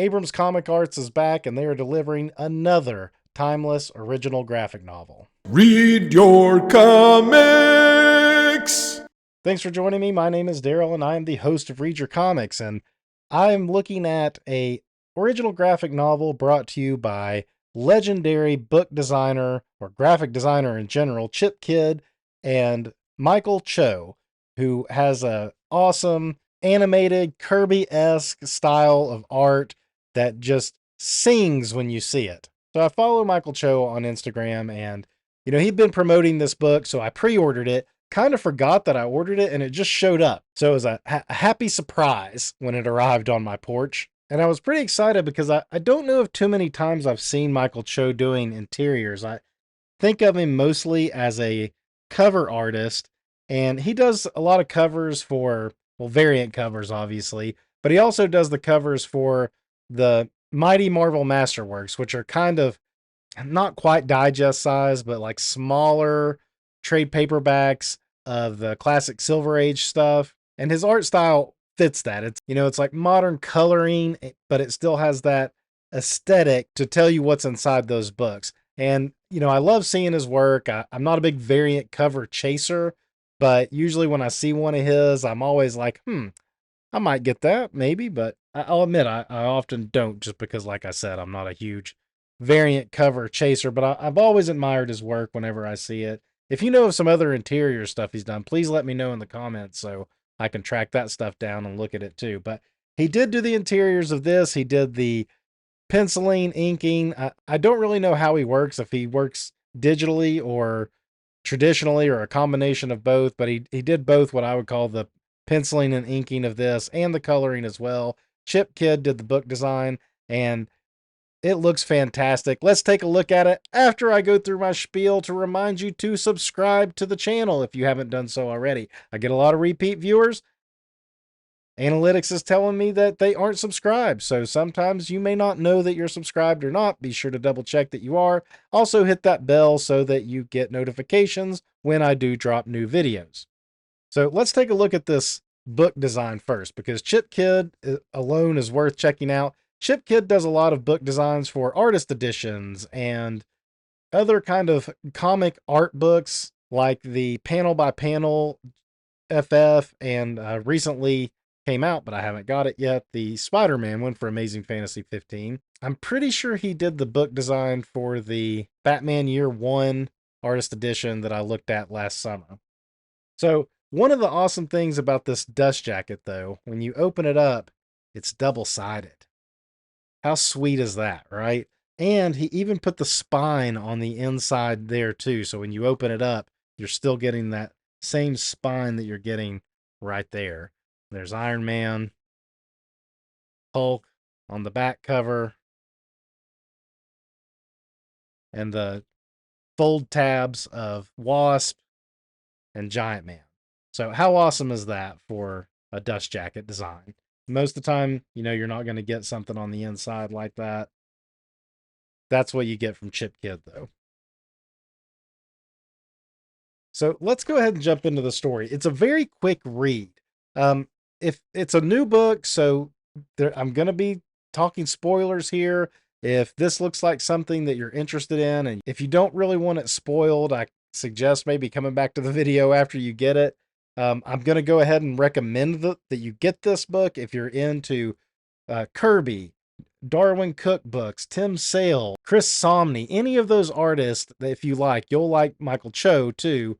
Abrams Comic Arts is back and they are delivering another timeless original graphic novel. Read your comics! Thanks for joining me. My name is Daryl and I am the host of Read Your Comics, and I'm looking at a original graphic novel brought to you by legendary book designer or graphic designer in general, Chip Kidd and Michael Cho, who has a awesome animated Kirby-esque style of art that just sings when you see it. So I follow Michael Cho on Instagram, and he'd been promoting this book, so I pre-ordered it. Kind of forgot that I ordered it, and it just showed up. So it was a happy surprise when it arrived on my porch. And I was pretty excited because I don't know if too many times I've seen Michael Cho doing interiors. I think of him mostly as a cover artist, and he does a lot of covers for, well, variant covers, obviously, but he also does the covers for the Mighty Marvel Masterworks, which are kind of not quite digest size, but like smaller trade paperbacks of the classic Silver Age stuff. And his art style fits that. It's like modern coloring, but it still has that aesthetic to tell you what's inside those books. And, I love seeing his work. I'm not a big variant cover chaser, but usually when I see one of his, I'm always like, I might get that, maybe, but I'll admit I often don't, just because, like I said, I'm not a huge variant cover chaser, but I've always admired his work whenever I see it. If you know of some other interior stuff he's done, please let me know in the comments so I can track that stuff down and look at it too. But he did do the interiors of this. He did the penciling, inking. I don't really know how he works, if he works digitally or traditionally or a combination of both, but he did both what I would call the penciling and inking of this and the coloring as well. Chip Kidd did the book design, and it looks fantastic. Let's take a look at it after I go through my spiel to remind you to subscribe to the channel if you haven't done so already. I get a lot of repeat viewers. Analytics is telling me that they aren't subscribed, so sometimes you may not know that you're subscribed or not. Be sure to double check that you are. Also hit that bell so that you get notifications when I do drop new videos. So let's take a look at this book design first, because Chip Kidd alone is worth checking out. Chip Kidd does a lot of book designs for artist editions and other kind of comic art books, like the panel by panel FF, and recently came out, but I haven't got it yet, the Spider-Man one for Amazing Fantasy 15. I'm pretty sure he did the book design for the Batman Year One artist edition that I looked at last summer. So one of the awesome things about this dust jacket, though, when you open it up, it's double-sided. How sweet is that, right? And he even put the spine on the inside there too. So when you open it up, you're still getting that same spine that you're getting right there. There's Iron Man, Hulk on the back cover, and the fold tabs of Wasp and Giant Man. So how awesome is that for a dust jacket design? Most of the time, you're not going to get something on the inside like that. That's what you get from Chip Kidd, though. So let's go ahead and jump into the story. It's a very quick read. If it's a new book, so I'm going to be talking spoilers here. If this looks like something that you're interested in, and if you don't really want it spoiled, I suggest maybe coming back to the video after you get it. I'm going to go ahead and recommend that you get this book if you're into Kirby, Darwin Cook books, Tim Sale, Chris Somney, any of those artists that if you like, you'll like Michael Cho too.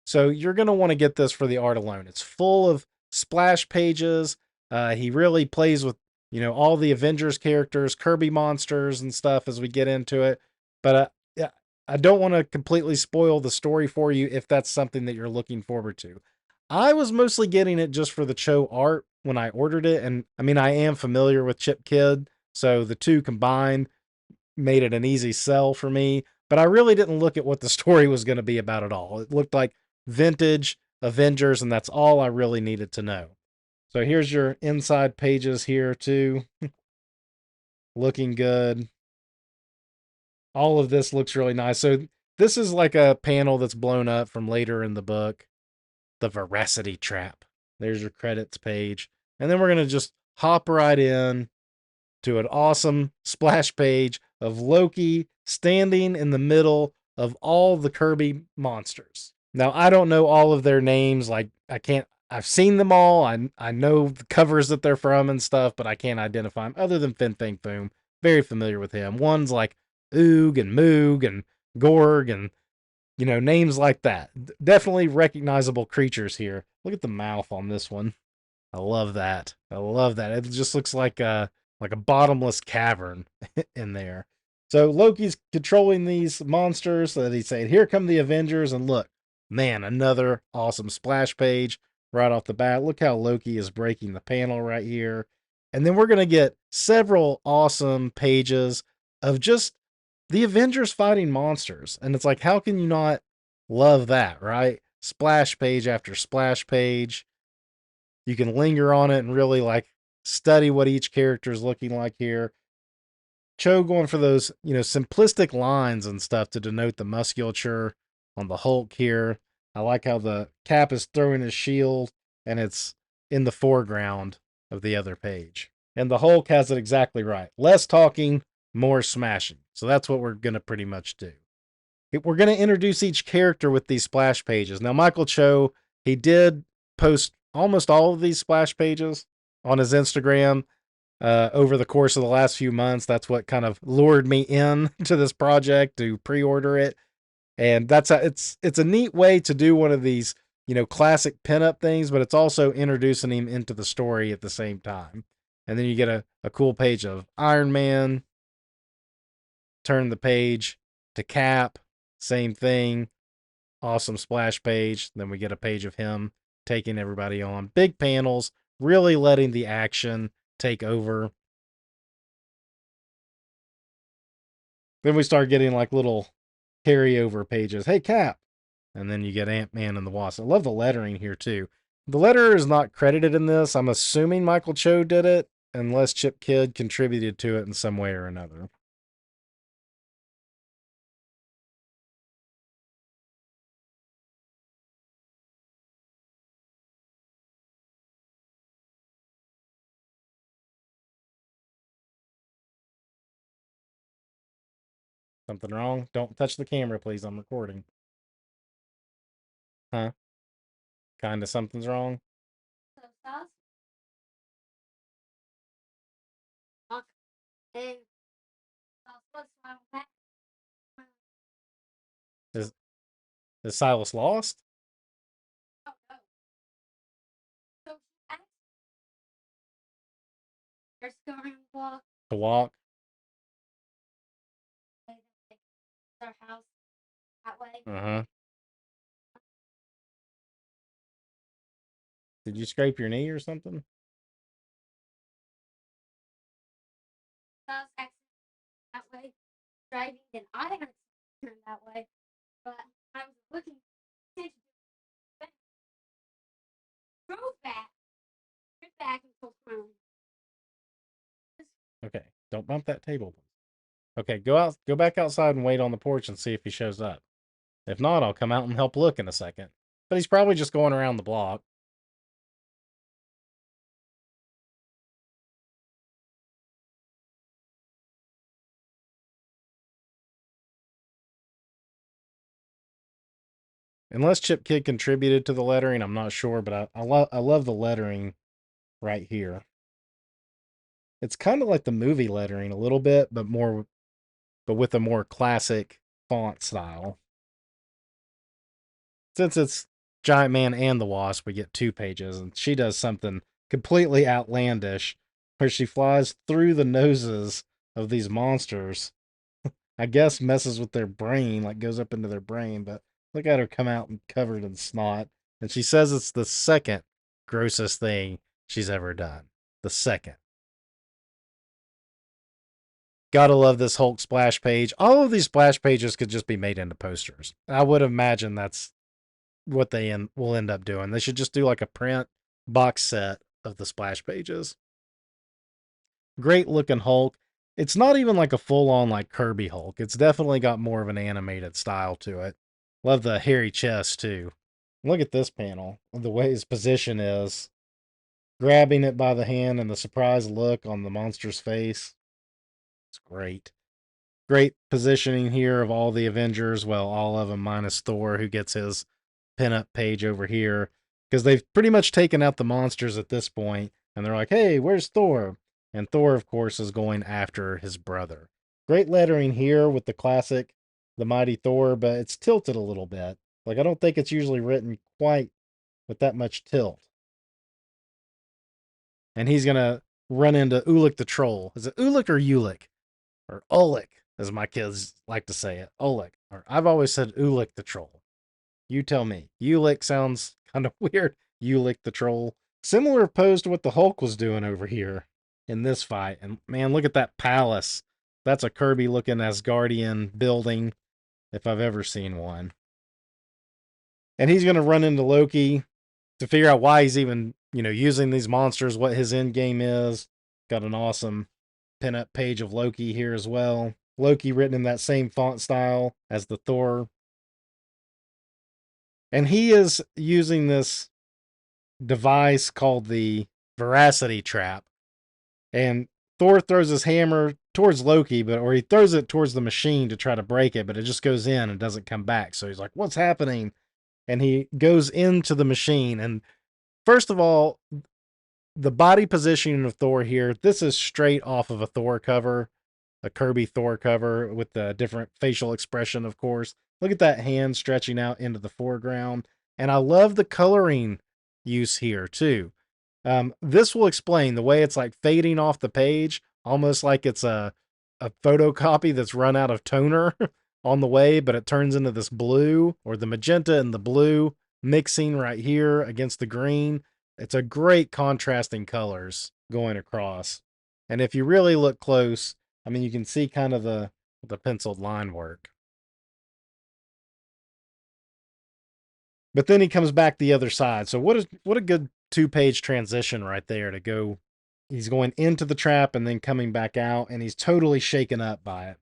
So you're going to want to get this for the art alone. It's full of splash pages. He really plays with, all the Avengers characters, Kirby monsters and stuff as we get into it. But I don't want to completely spoil the story for you if that's something that you're looking forward to. I was mostly getting it just for the Cho art when I ordered it. And I mean, I am familiar with Chip Kidd, so the two combined made it an easy sell for me. But I really didn't look at what the story was going to be about at all. It looked like vintage Avengers, and that's all I really needed to know. So here's your inside pages here too. Looking good. All of this looks really nice. So this is like a panel that's blown up from later in the book. The Veracity Trap. There's your credits page. And then we're going to just hop right in to an awesome splash page of Loki standing in the middle of all the Kirby monsters. Now, I don't know all of their names. Like, I've seen them all. I know the covers that they're from and stuff, but I can't identify them other than Fin Fang Foom. Very familiar with him. One's like Oog and Moog and Gorg and, names like that. Definitely recognizable creatures here. Look at the mouth on this one. I love that. I love that. It just looks like a bottomless cavern in there. So Loki's controlling these monsters so that he's saying, "Here come the Avengers," and look, man, another awesome splash page right off the bat. Look how Loki is breaking the panel right here. And then we're going to get several awesome pages of just the Avengers fighting monsters. And it's like, how can you not love that, right? Splash page after splash page. You can linger on it and really like study what each character is looking like here. Cho going for those, simplistic lines and stuff to denote the musculature on the Hulk here. I like how the Cap is throwing his shield and it's in the foreground of the other page. And the Hulk has it exactly right. Less talking, more smashing. So that's what we're going to pretty much do. We're going to introduce each character with these splash pages. Now, Michael Cho, he did post almost all of these splash pages on his Instagram over the course of the last few months. That's what kind of lured me in to this project to pre-order it. And it's a neat way to do one of these, classic pinup things, but it's also introducing him into the story at the same time. And then you get a cool page of Iron Man. Turn the page to Cap. Same thing. Awesome splash page. Then we get a page of him taking everybody on. Big panels, really letting the action take over. Then we start getting like little carryover pages. Hey, Cap. And then you get Ant-Man and the Wasp. I love the lettering here, too. The letterer is not credited in this. I'm assuming Michael Cho did it, unless Chip Kidd contributed to it in some way or another. Something wrong? Don't touch the camera, please. I'm recording. Huh? Kinda something's wrong? Is, is Silas lost? To walk? Uh-huh. Did you scrape your knee or something? Okay, don't bump that table. Okay, go back outside and wait on the porch and see if he shows up. If not, I'll come out and help look in a second. But he's probably just going around the block. Unless Chip Kid contributed to the lettering, I'm not sure, but I love the lettering right here. It's kind of like the movie lettering a little bit, but with a more classic font style. Since it's Giant Man and the Wasp, we get 2 pages, and she does something completely outlandish where she flies through the noses of these monsters. I guess messes with their brain, like goes up into their brain, but look at her come out and covered in snot. And she says it's the second grossest thing she's ever done. The second. Gotta love this Hulk splash page. All of these splash pages could just be made into posters. I would imagine that's what they will end up doing. They should just do like a print box set of the splash pages. Great looking Hulk. It's not even like a full on like Kirby Hulk. It's definitely got more of an animated style to it. Love the hairy chest too. Look at this panel. The way his position is. grabbing it by the hand and the surprised look on the monster's face. It's great. Great positioning here of all the Avengers. Well, all of them minus Thor, who gets his pinup page over here. Because they've pretty much taken out the monsters at this point, and they're like, hey, where's Thor? And Thor, of course, is going after his brother. Great lettering here with the classic, the Mighty Thor, but it's tilted a little bit. Like, I don't think it's usually written quite with that much tilt. And he's going to run into Ulik the Troll. Is it Ulik or Ulik? Or Olik, as my kids like to say it. Olik. Or I've always said Ulik the Troll. You tell me. Ulik sounds kind of weird. Ulik the Troll. Similar pose to what the Hulk was doing over here in this fight. And man, look at that palace. That's a Kirby looking Asgardian building, if I've ever seen one. And he's going to run into Loki to figure out why he's even, using these monsters, what his end game is. Got an awesome pinup page of Loki here as well. Loki written in that same font style as the Thor. And he is using this device called the Veracity Trap. And Thor throws his hammer towards Loki, or he throws it towards the machine to try to break it, but it just goes in and doesn't come back. So he's like, what's happening? And he goes into the machine. And first of all, the body positioning of Thor here, this is straight off of a Thor cover, a Kirby Thor cover with the different facial expression, of course. Look at that hand stretching out into the foreground. And I love the coloring use here, too. This will explain the way it's like fading off the page, almost like it's a photocopy that's run out of toner on the way, but it turns into this blue, or the magenta and the blue mixing right here against the green. It's a great contrasting colors going across. And if you really look close, I mean, you can see kind of the penciled line work. But then he comes back the other side. So what a good 2-page transition right there to go. He's going into the trap and then coming back out, and he's totally shaken up by it.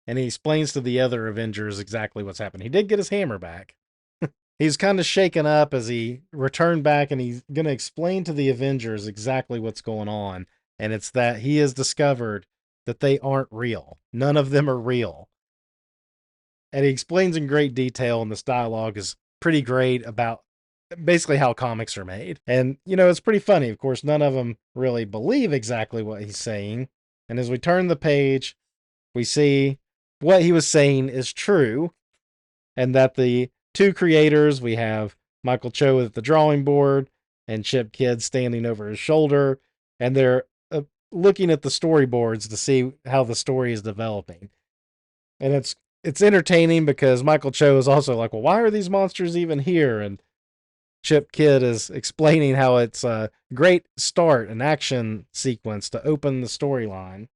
And he explains to the other Avengers exactly what's happened. He did get his hammer back. He's kind of shaken up as he returned back, and he's going to explain to the Avengers exactly what's going on. And it's that he has discovered that they aren't real. None of them are real. And he explains in great detail, and this dialogue is pretty great about basically how comics are made. And, it's pretty funny. Of course, none of them really believe exactly what he's saying. And as we turn the page, we see what he was saying is true, and that the two creators, we have Michael Cho at the drawing board and Chip Kidd standing over his shoulder, and they're looking at the storyboards to see how the story is developing. And it's entertaining because Michael Cho is also like, well, why are these monsters even here? And Chip Kidd is explaining how it's a great start, an action sequence to open the storyline.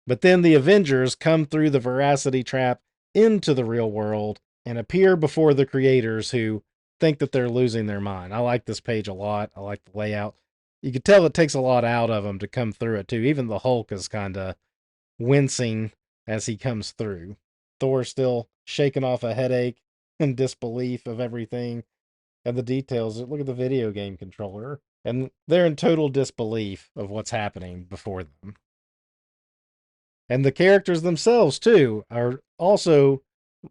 But then the Avengers come through the Veracity Trap into the real world and appear before the creators, who think that they're losing their mind. I like this page a lot. I like the layout. You can tell it takes a lot out of them to come through it, too. Even the Hulk is kind of wincing as he comes through. Thor still shaking off a headache and disbelief of everything and the details. Look at the video game controller. And they're in total disbelief of what's happening before them. And the characters themselves, too, are also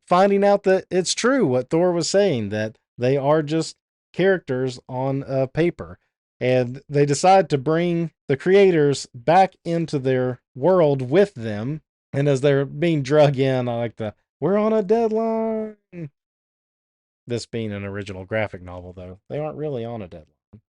finding out that it's true what Thor was saying, that they are just characters on paper. And they decide to bring the creators back into their world with them. And as they're being drug in, I like we're on a deadline. This being an original graphic novel, though, they aren't really on a deadline.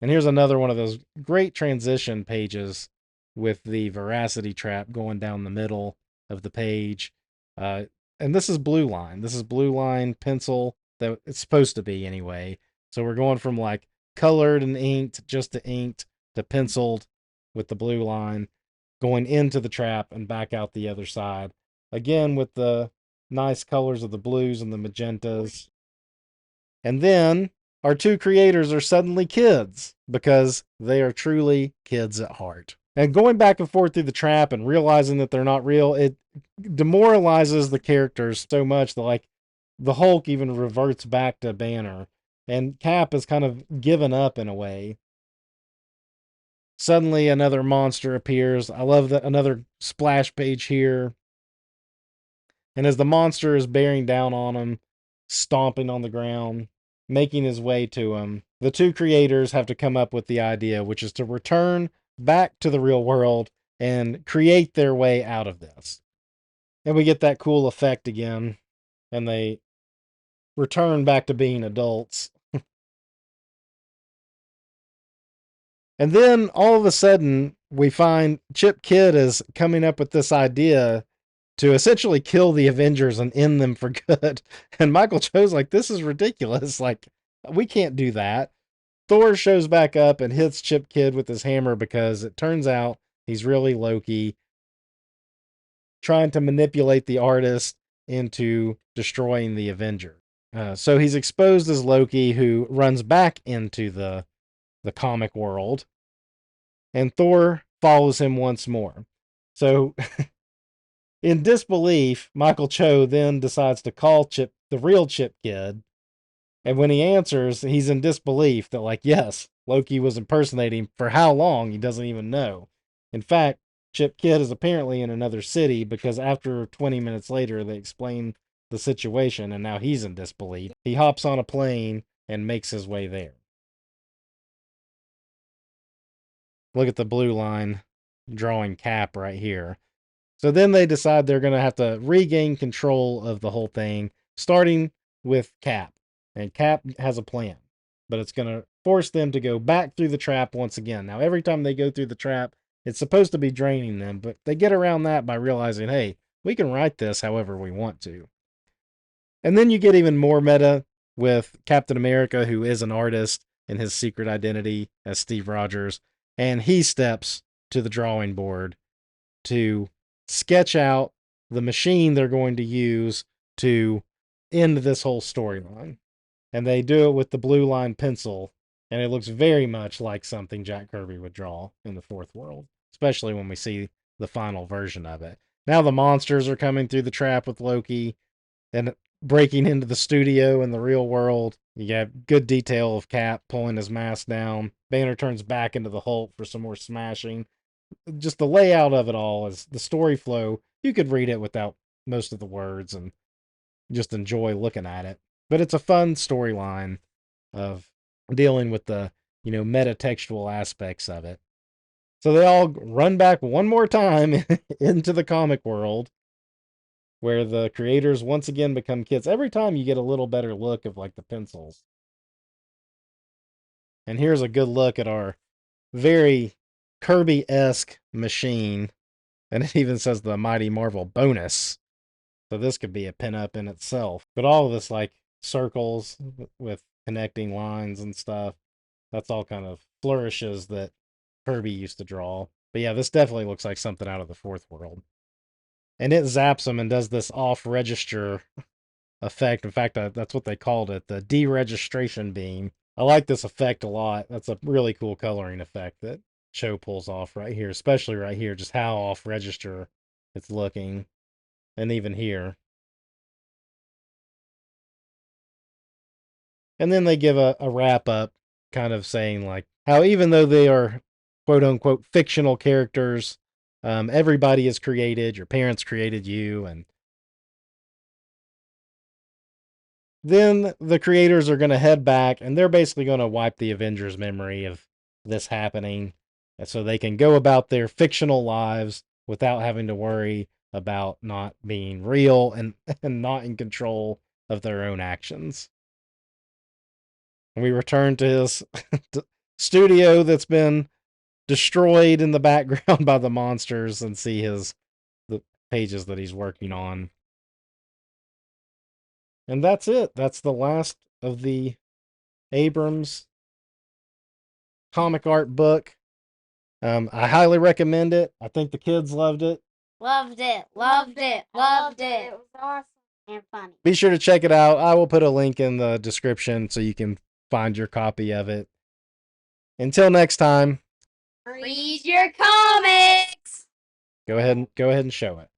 And here's another one of those great transition pages with the Veracity Trap going down the middle of the page. And this is blue line. This is blue line pencil, that it's supposed to be anyway. So we're going from like colored and inked, just to inked, to penciled with the blue line, going into the trap and back out the other side. Again, with the nice colors of the blues and the magentas. And then our two creators are suddenly kids, because they are truly kids at heart. And going back and forth through the trap and realizing that they're not real, it demoralizes the characters so much that, like, the Hulk even reverts back to Banner And Cap is kind of given up in a way. Suddenly, another monster appears. I love that another splash page here. And as the monster is bearing down on him, stomping on the ground, making his way to him, the two creators have to come up with the idea, which is to return back to the real world and create their way out of this. And we get that cool effect again, and they return back to being adults. And then all of a sudden, we find Chip Kid is coming up with this idea to essentially kill the Avengers and end them for good. And Michael Cho's like, this is ridiculous. Like, we can't do that. Thor shows back up and hits Chip Kid with his hammer because it turns out he's really Loki, trying to manipulate the artist into destroying the Avenger. So he's exposed as Loki, who runs back into the comic world, and Thor follows him once more. So, in disbelief, Michael Cho then decides to call Chip, the real Chip Kid, and when he answers, he's in disbelief that, like, yes, Loki was impersonating for how long, he doesn't even know. In fact, Chip Kid is apparently in another city because after 20 minutes later, they explain the situation, and now he's in disbelief. He hops on a plane and makes his way there. Look at the blue line drawing Cap right here. So then they decide they're going to have to regain control of the whole thing, starting with Cap. And Cap has a plan, but it's going to force them to go back through the trap once again. Now, every time they go through the trap, it's supposed to be draining them, but they get around that by realizing, hey, we can write this however we want to. And then you get even more meta with Captain America, who is an artist in his secret identity as Steve Rogers, and he steps to the drawing board to sketch out the machine they're going to use to end this whole storyline. And they do it with the blue line pencil, and it looks very much like something Jack Kirby would draw in the Fourth World, especially when we see the final version of it. Now the monsters are coming through the trap with Loki and breaking into the studio in the real world. You have good detail of Cap pulling his mask down. Banner turns back into the Hulk for some more smashing. Just the layout of it all is the story flow. You could read it without most of the words and just enjoy looking at it. But it's a fun storyline of dealing with the, metatextual aspects of it. So they all run back one more time into the comic world where the creators once again become kids. Every time you get a little better look of like the pencils. And here's a good look at our very Kirby-esque machine. And it even says the Mighty Marvel bonus. So this could be a pinup in itself. But all of this, like circles with connecting lines and stuff, that's all kind of flourishes that Kirby used to draw. But yeah, this definitely looks like something out of the Fourth World. And it zaps them and does this off register effect. In fact, that's what they called it, the deregistration beam. I like this effect a lot. That's a really cool coloring effect that Cho pulls off right here, especially right here, just how off register it's looking. And even here. And then they give a wrap up, kind of saying like how even though they are quote unquote fictional characters, everybody is created. Your parents created you, and then the creators are going to head back, and they're basically going to wipe the Avengers' memory of this happening, so they can go about their fictional lives without having to worry about not being real and, and not in control of their own actions. And we return to his studio that's been destroyed in the background by the monsters and see the pages that he's working on. And that's it. That's the last of the Abrams comic art book. I highly recommend it. I think the kids loved it. Loved it. Loved it. Loved it. It was awesome and funny. Be sure to check it out. I will put a link in the description so you can find your copy of it. Until next time, read your comics. Go ahead and show it.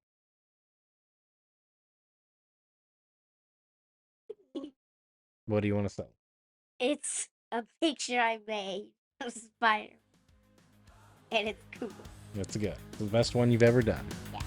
What do you want to say? It's a picture I made of Spider, and it's cool. That's good. It's the best one you've ever done. Yeah.